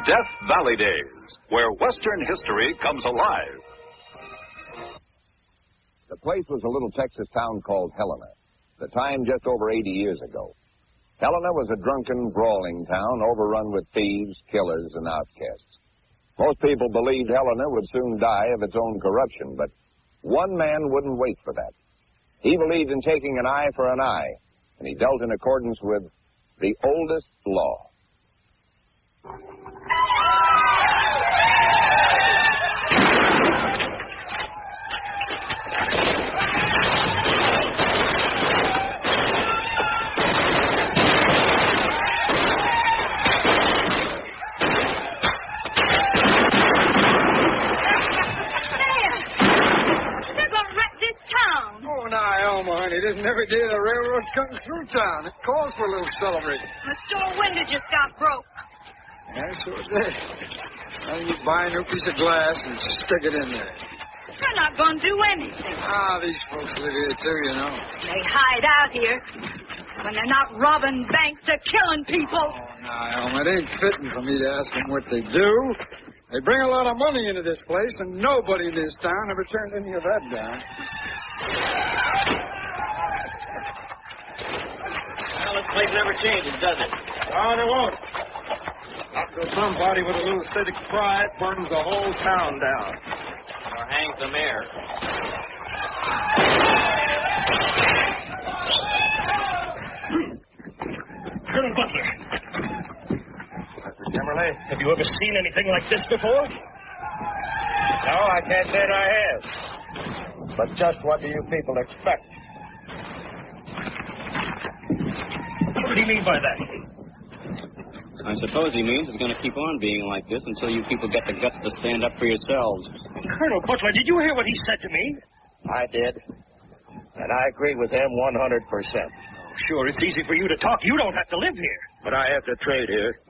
Death Valley Days, where Western history comes alive. The place was a little Texas town called Helena, the time just over 80 years ago. Helena was a drunken, brawling town overrun with thieves, killers, and outcasts. Most people believed Helena would soon die of its own corruption, but one man wouldn't wait for that. He believed in taking an eye for an eye, and he dealt in accordance with the oldest law. It isn't every day the railroad comes through town. It calls for a little celebration. The store window just got broke. Yeah, so it did. Now you buy a new piece of glass and stick it in there. They're not going to do anything. These folks live here too, you know. They hide out here. When they're not robbing banks, they're killing people. Oh, now, it ain't fitting for me to ask them what they do. They bring a lot of money into this place, and nobody in this town ever turned any of that down. Well, this place never changes, does it? Oh, it won't. Not till somebody with a little aesthetic pride burns the whole town down. Or hangs the mayor. Colonel Butler. Mr. Kimberly? Have you ever seen anything like this before? No, I can't say that I have. But just what do you people expect? What do you mean by that? I suppose he means it's going to keep on being like this until you people get the guts to stand up for yourselves. Colonel Butler, did you hear what he said to me? I did. And I agree with him 100%. Sure, it's easy for you to talk. You don't have to live here. But I have to trade here.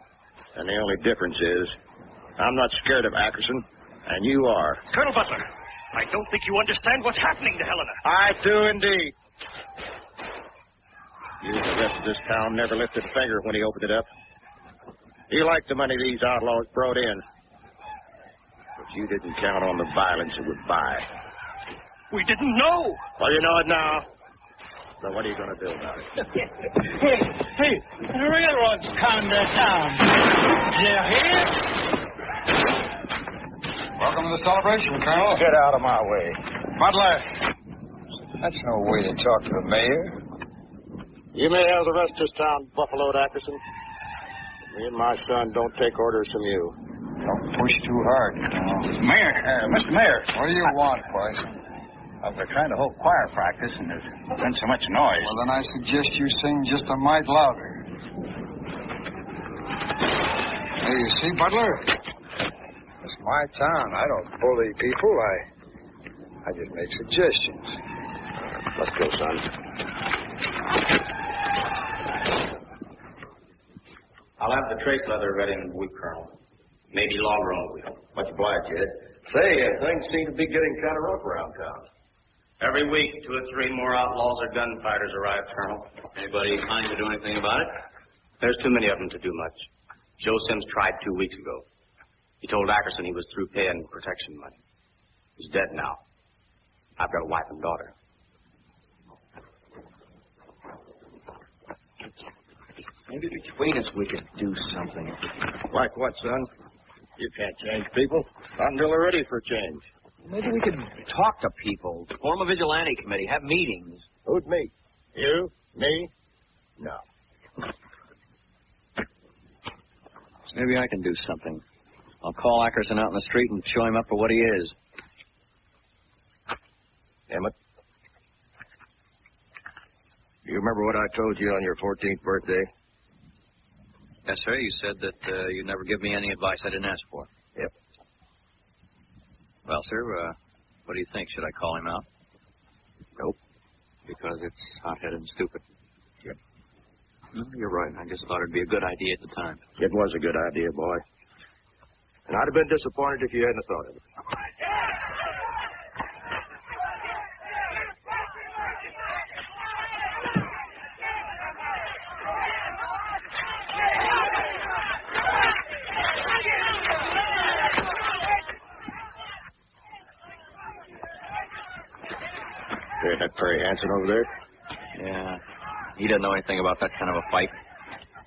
And the only difference is, I'm not scared of Ackerson, and you are. Colonel Butler, I don't think you understand what's happening to Helena. I do indeed. You and the rest of this town never lifted a finger when he opened it up. He liked the money these outlaws brought in. But you didn't count on the violence it would buy. We didn't know. Well, you know it now. So what are you going to do about it? Hey, the railroad's coming to town. You hear? Welcome to the celebration, Colonel. Get out of my way. Butler. That's no way to talk to the mayor. You may have the rest of this town buffaloed, Ackerson. Me and my son don't take orders from you. Don't push too hard, Colonel. Mayor, Mr. Mayor. What do you want, boys? We're trying to hold choir practice, and there's been so much noise. Well, then I suggest you sing just a mite louder. Hey, you see, Butler? It's my town. I don't bully people. I just make suggestions. Let's go, son. I'll have the trace leather ready in a week, Colonel. Maybe longer on a week. Much obliged, Ed. Say, things seem to be getting kind of rough around town. Every week, 2 or 3 more outlaws or gunfighters arrive, Colonel. Anybody inclined to do anything about it? There's too many of them to do much. Joe Sims tried 2 weeks ago. He told Ackerson he was through paying protection money. He's dead now. I've got a wife and daughter. Maybe between us we could do something. Like what, son? You can't change people. Not until they're ready for change. Maybe we could talk to people, form a vigilante committee, have meetings. Who'd meet? You? Me? No. Maybe I can do something. I'll call Ackerson out in the street and show him up for what he is. Emmett, you remember what I told you on your 14th birthday? Yes, sir. You said that you'd never give me any advice I didn't ask for. Yep. Well, sir, what do you think? Should I call him out? Nope. Because it's hot-headed and stupid. Yep. You're right. I just thought it'd be a good idea at the time. It was a good idea, boy. And I'd have been disappointed if you hadn't thought of it. dancing over there. Yeah. He doesn't know anything about that kind of a fight.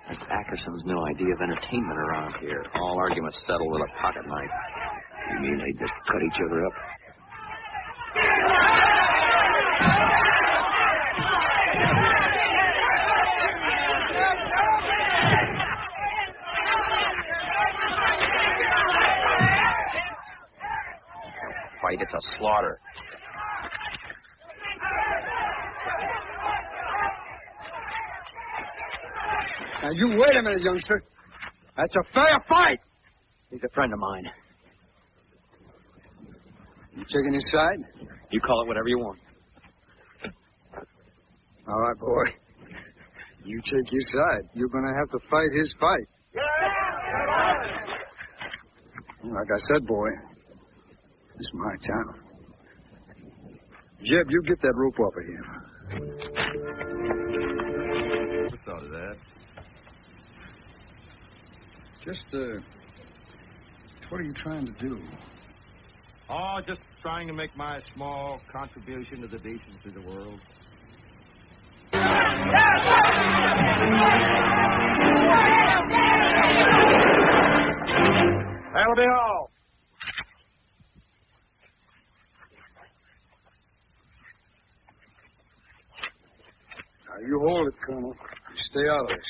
That's Ackerson's new idea of entertainment around here. All arguments settled with a pocket knife. You mean they just cut each other up? Fight, it's a slaughter. Now, you wait a minute, youngster. That's a fair fight. He's a friend of mine. You taking his side? You call it whatever you want. All right, boy. You take his side. You're going to have to fight his fight. Like I said, boy, it's my town. Jeb, you get that rope off of him. I thought of that. Just, what are you trying to do? Oh, just trying to make my small contribution to the decency of the world. That'll be all. Now, you hold it, Colonel. You stay out of this.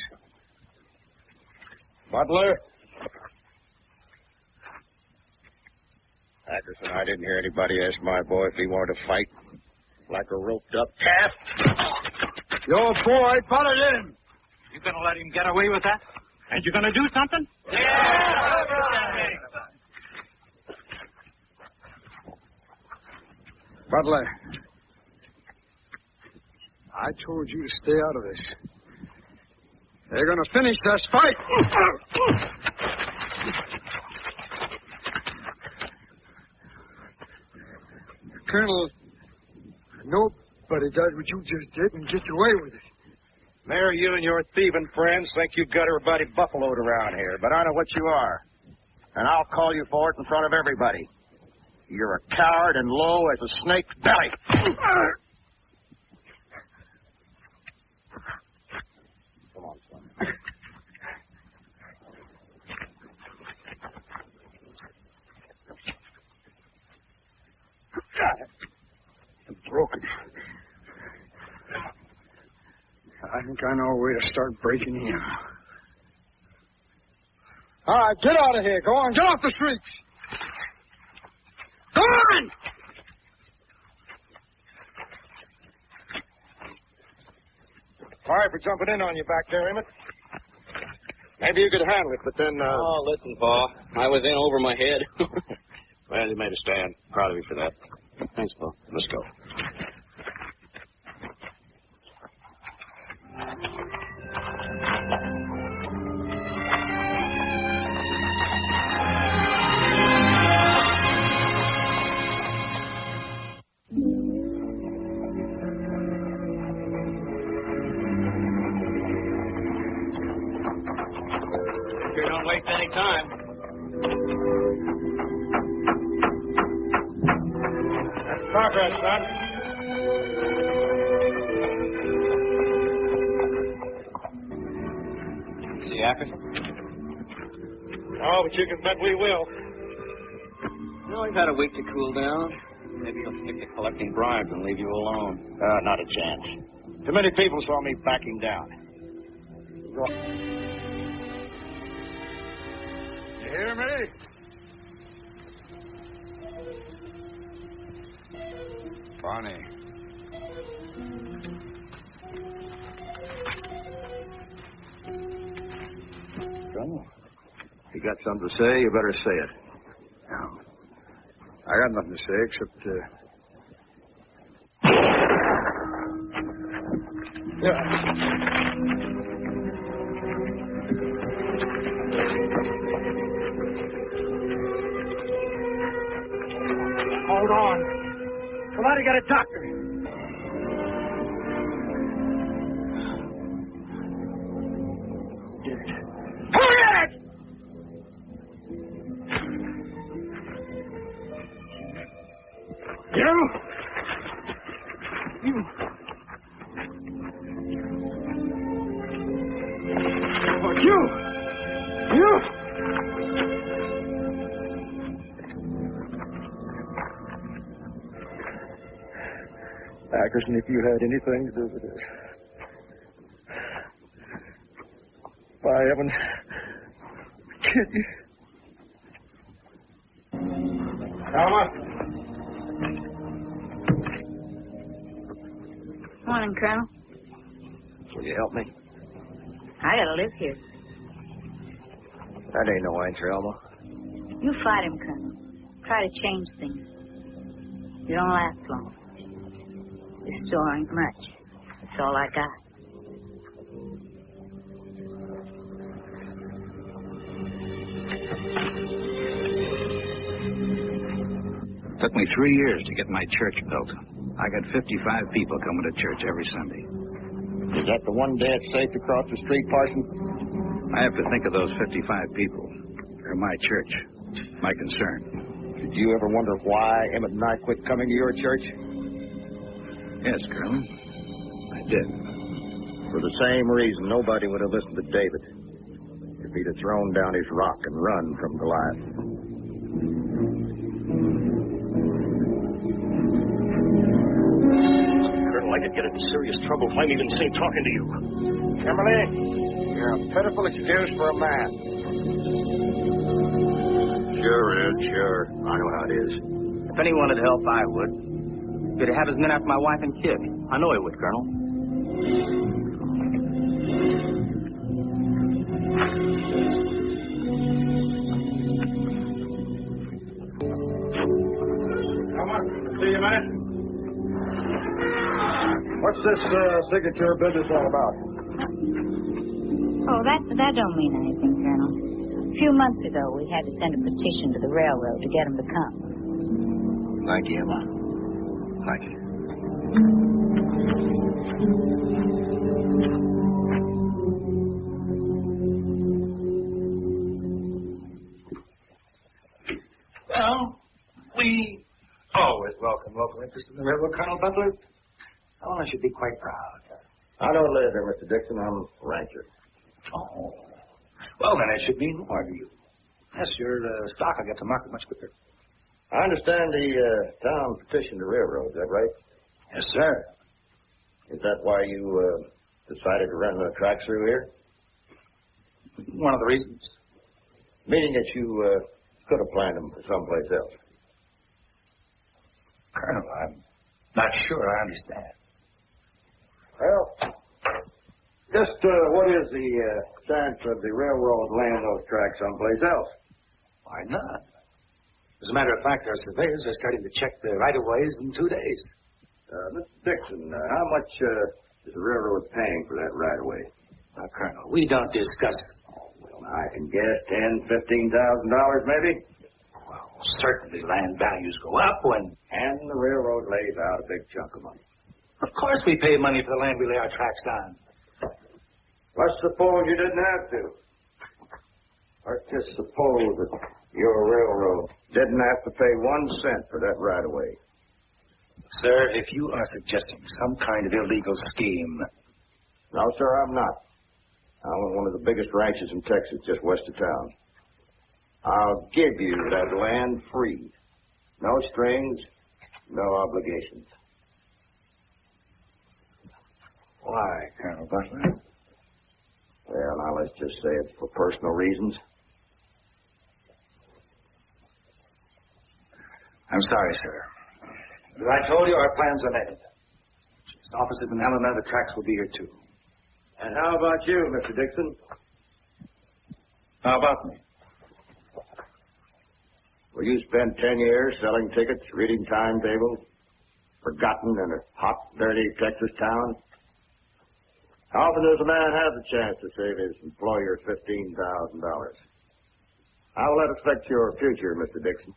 Butler? Ackerson, I didn't hear anybody ask my boy if he wanted to fight like a roped-up calf. Your boy put it in. You gonna let him get away with that? And you gonna do something? Butler, I told you to stay out of this. They're going to finish this fight. Colonel, nobody does what you just did and gets away with it. Mayor, you and your thieving friends think you've got everybody buffaloed around here, but I know what you are. And I'll call you for it in front of everybody. You're a coward and low as a snake's belly. Come on, son. I'm broken. I think I know a way to start breaking in. All right, get out of here. Go on, get off the streets. Go on! Sorry for jumping in on you back there, Emmett. Maybe you could handle it, but then, Oh, listen, Pa. I was in over my head. Well, you made a stand. Proud of you for that. Thanks, Pa. Let's go. Sure don't waste any time. that's progress, son. See Ackerson? Oh, but you can bet we will. Well, he's had a week to cool down. Maybe he'll stick to collecting bribes and leave you alone. Not a chance. Too many people saw me backing down. You hear me? Funny. Colonel, if you got something to say, you better say it. No. I got nothing to say except, Hold on. Somebody got a doctor. Ackerson, if you had anything to do with this. By heaven, kid, you... Alma? Morning, Colonel. Will you help me? I gotta live here. That ain't no answer, Elma. You fight him, Colonel. Try to change things. You don't last long. This store ain't much. That's all I got. Took me 3 years to get my church built. I got 55 people coming to church every Sunday. Is that the one dead safe across the street, Parson? I have to think of those 55 people. They're my church, my concern. Did you ever wonder why Emmett and I quit coming to your church? Yes, Colonel. I did. For the same reason nobody would have listened to David if he'd have thrown down his rock and run from Goliath. Colonel, I could get into serious trouble if I'm even seen talking to you. Kimberly, you're a pitiful excuse for a man. Sure, Ed, sure. I know how it is. If anyone would help, I would. He'd have his men after my wife and kid. I know he would, Colonel. See you, man. What's this signature business all about? Oh, that don't mean anything, Colonel. A few months ago, we had to send a petition to the railroad to get them to come. Thank you, Emma. Thank you. Well, we always welcome local interest in the railroad, Colonel Butler. Oh, I should be quite proud. I don't live there, Mr. Dixon. I'm a rancher. Oh. Well, then it should mean more to you. Yes, your stock will get to market much quicker. I understand the town petitioned the railroad. Is that right? Yes, sir. Is that why you decided to run the tracks through here? One of the reasons. Meaning that you could have planned them for someplace else. Colonel, I'm not sure I understand. Well, just what is the chance of the railroad laying those tracks someplace else? Why not? As a matter of fact, our surveyors are starting to check the right-of-ways in 2 days. Mr. Dixon, how much is the railroad paying for that right-of-way? Colonel, we don't discuss... Well, I can guess $10,000-$15,000 maybe. Well, certainly land values go up when... And the railroad lays out a big chunk of money. Of course we pay money for the land we lay our tracks on. Let's suppose you didn't have to. Let's just suppose that your railroad didn't have to pay 1 cent for that right-of-way. Sir, if you are suggesting some kind of illegal scheme... No, sir, I'm not. I own one of the biggest ranches in Texas, just west of town. I'll give you that land free. No strings, no obligations. Why, Colonel Butler? Well, now let's just say it's for personal reasons. I'm sorry, sir. As I told you, our plans are made. This office is in Helena. The tracks will be here, too. And how about you, Mr. Dixon? How about me? Well, you spent 10 years selling tickets, reading timetables, forgotten in a hot, dirty Texas town. How often does a man have the chance to save his employer $15,000? How will that affect your future, Mr. Dixon?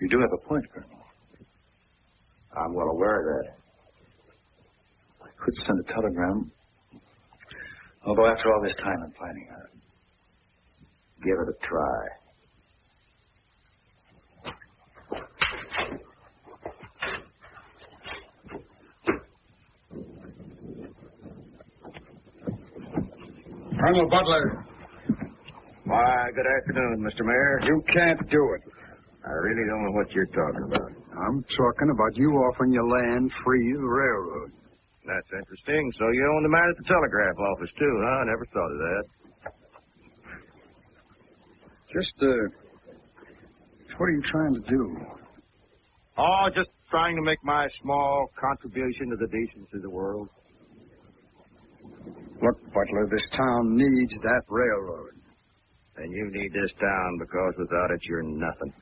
You do have a point, Colonel. I'm well aware of that. I could send a telegram. Although after all this time I'm planning on it. Give it a try. Colonel Butler. Why, good afternoon, Mr. Mayor. You can't do it. really don't know what you're talking about. I'm talking about you offering your land free to the railroad. That's interesting. So you own the man at the telegraph office, too, huh? I never thought of that. Just, what are you trying to do? Oh, just trying to make my small contribution to the decency of the world. Look, Butler, this town needs that railroad. And you need this town because without it, you're nothing.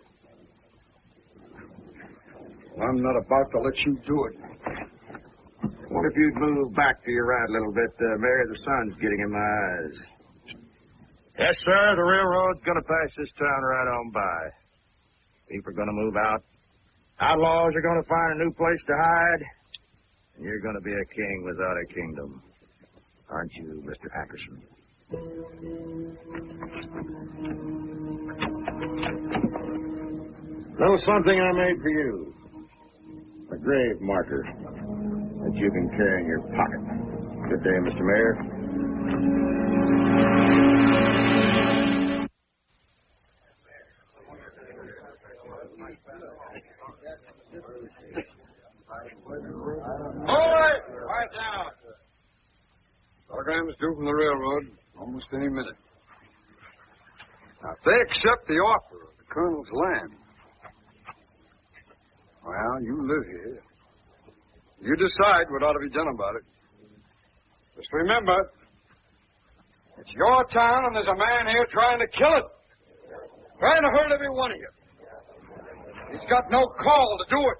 I'm not about to let you do it. What if you'd move back to your right a little bit, Mary? The sun's getting in my eyes. Yes, sir. The railroad's going to pass this town right on by. People are going to move out. Outlaws are going to find a new place to hide. And you're going to be a king without a kingdom. Aren't you, Mr. Ackerson? Little something I made for you. A grave marker that you can carry in your pocket. Good day, Mr. Mayor. All right, quiet down. Telegram's due from the railroad almost any minute. Now, if they accept the offer of the colonel's land, well, you live here. You decide what ought to be done about it. Just remember, it's your town and there's a man here trying to kill it. Trying to hurt every one of you. He's got no call to do it.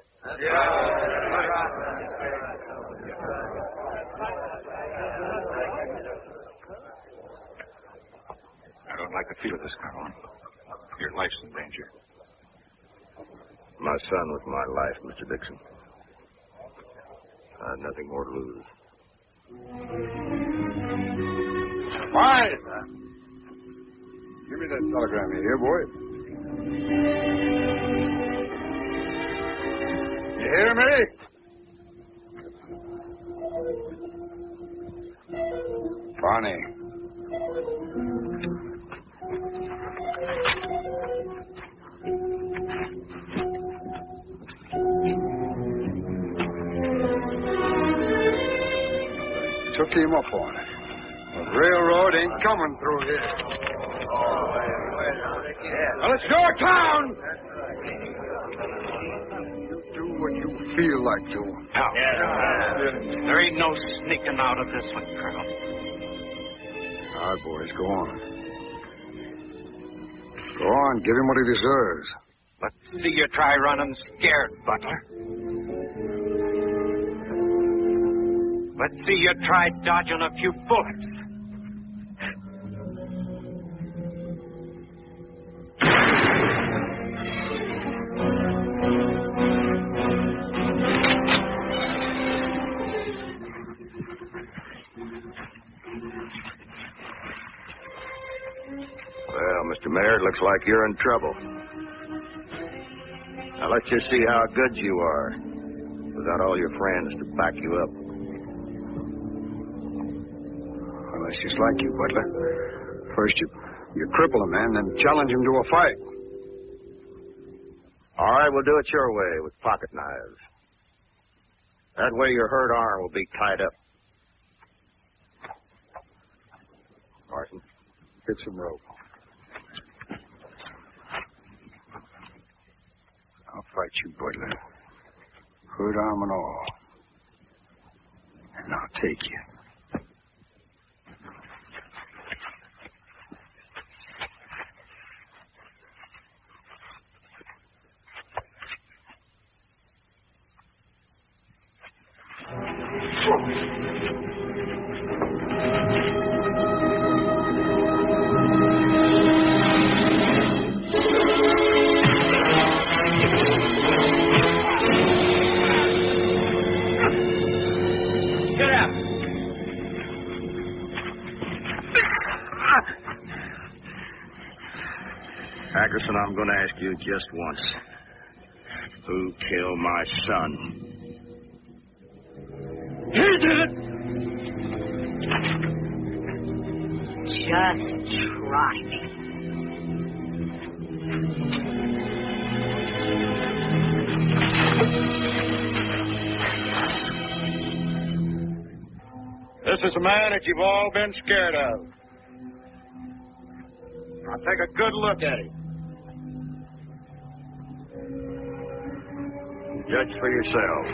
I don't like the feel of this, Colonel. Your life's in danger. My son was my life, Mr. Dixon. I had nothing more to lose. Fine. Give me that telegram you hear, boy. You hear me? Barney. Took him up on it. The railroad ain't coming through here. Well, it's your town. You do what you feel like doing. There ain't no sneaking out of this one, Colonel. All right, boys, go on. Go on, give him what he deserves. Let's see you try running scared, Butler. Let's see you try dodging a few bullets. Well, Mr. Mayor, it looks like you're in trouble. Now, let's just see how good you are without all your friends to back you up. Well, that's just like you, Butler. First you cripple a man, then challenge him to a fight. All right, we'll do it your way with pocket knives. That way your hurt arm will be tied up. Martin, Get some rope. I'll fight you, Butler. Hurt arm and all. And I'll take you. Ackerson, I'm going to ask you just once. Who killed my son? He did it! Just try me. This is a man that you've all been scared of. Now take a good look at him. Judge for yourself.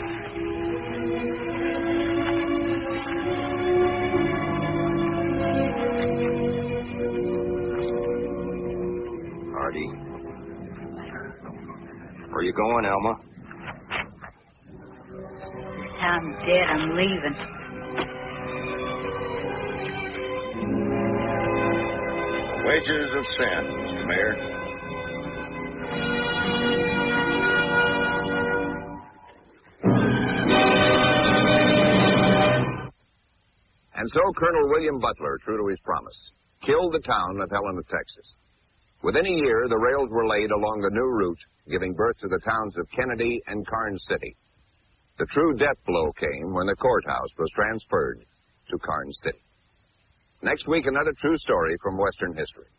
Artie. Where you going, Elma? This town's dead. I'm leaving. Wages of sin, Mr. Mayor. And so Colonel William Butler, true to his promise, killed the town of Helena, Texas. Within a year, the rails were laid along the new route, giving birth to the towns of Kennedy and Karnes City. The true death blow came when the courthouse was transferred to Karnes City. Next week, another true story from Western history.